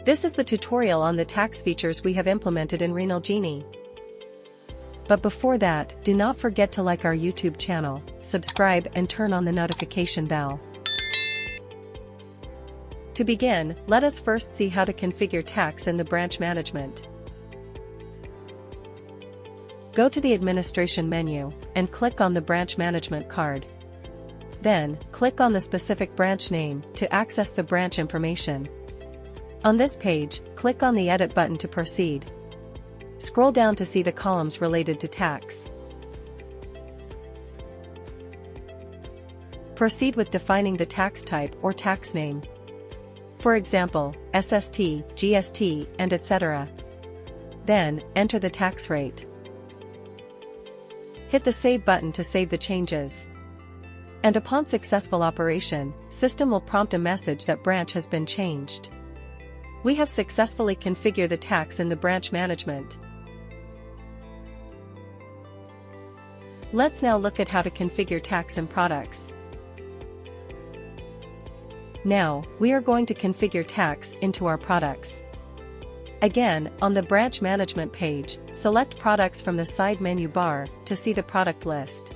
This is the tutorial on the tax features we have implemented in RenalGenie. But before that, do not forget to like our YouTube channel, subscribe and turn on the notification bell. To begin, let us first see how to configure tax in the branch management. Go to the Administration menu, and click on the Branch Management card. Then, click on the specific branch name to access the branch information. On this page, click on the Edit button to proceed. Scroll down to see the columns related to tax. Proceed with defining the tax type or tax name. For example, SST, GST, and etc. Then, enter the tax rate. Hit the Save button to save the changes. And upon successful operation, system will prompt a message that branch has been changed. We have successfully configured the tax in the branch management. Let's now look at how to configure tax in products. Now, we are going to configure tax into our products. Again, on the branch management page, select products from the side menu bar to see the product list.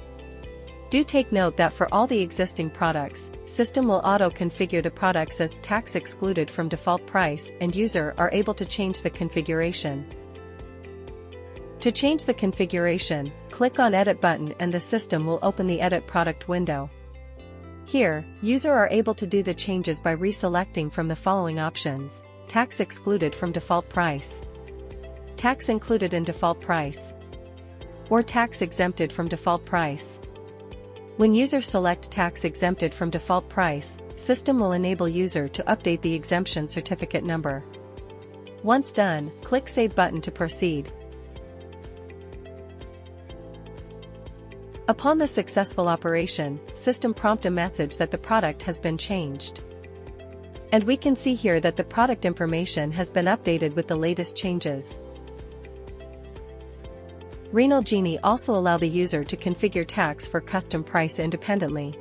Do take note that for all the existing products, system will auto-configure the products as tax excluded from default price, and user are able to change the configuration. To change the configuration, click on Edit button and the system will open the Edit product window. Here, user are able to do the changes by reselecting from the following options: tax excluded from default price, tax included in default price, or tax exempted from default price. When users select tax exempted from default price, system will enable user to update the exemption certificate number. Once done, click Save button to proceed. Upon the successful operation, system prompt a message that the product has been changed. And we can see here that the product information has been updated with the latest changes. RenalGenie also allow the user to configure tax for custom price independently.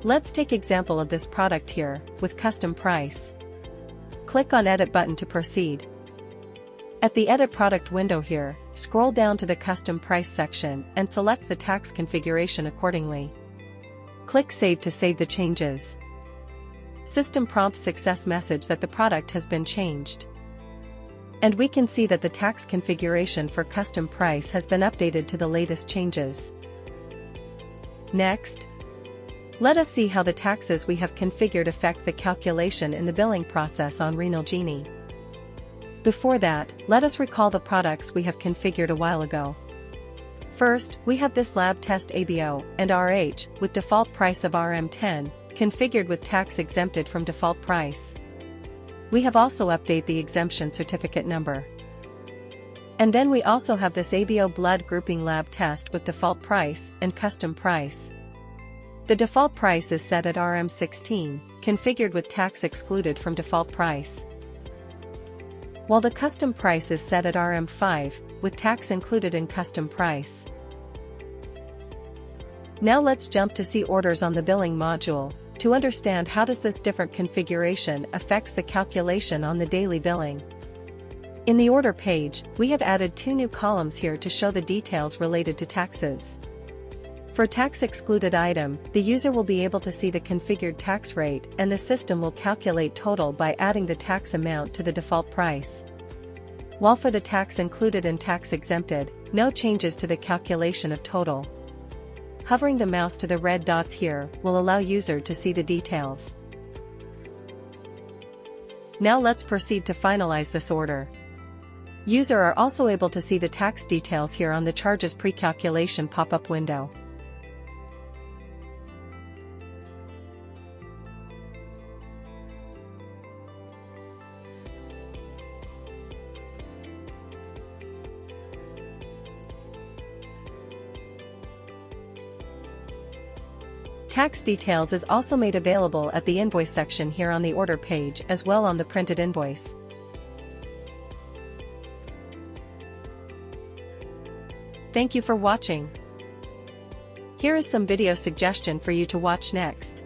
Let's take example of this product here, with custom price. Click on Edit button to proceed. At the Edit product window here, scroll down to the custom price section and select the tax configuration accordingly. Click Save to save the changes. System prompts success message that the product has been changed. And we can see that the tax configuration for custom price has been updated to the latest changes. Next, let us see how the taxes we have configured affect the calculation in the billing process on RenalGenie. Before that, let us recall the products we have configured a while ago. First, we have this lab test ABO and RH with default price of RM10, configured with tax exempted from default price. We have also updated the exemption certificate number. And then we also have this ABO blood grouping lab test with default price and custom price. The default price is set at RM16, configured with tax excluded from default price, while the custom price is set at RM5, with tax included in custom price. Now let's jump to see orders on the billing module, to understand how does this different configuration affects the calculation on the daily billing. In the order page, we have added two new columns here to show the details related to taxes. For tax excluded item, the user will be able to see the configured tax rate and the system will calculate total by adding the tax amount to the default price. While for the tax included and tax exempted, no changes to the calculation of total. Hovering the mouse to the red dots here will allow user to see the details. Now let's proceed to finalize this order. User are also able to see the tax details here on the charges pre-calculation pop-up window. Tax details is also made available at the invoice section here on the order page as well on the printed invoice. Thank you for watching. Here is some video suggestion for you to watch next.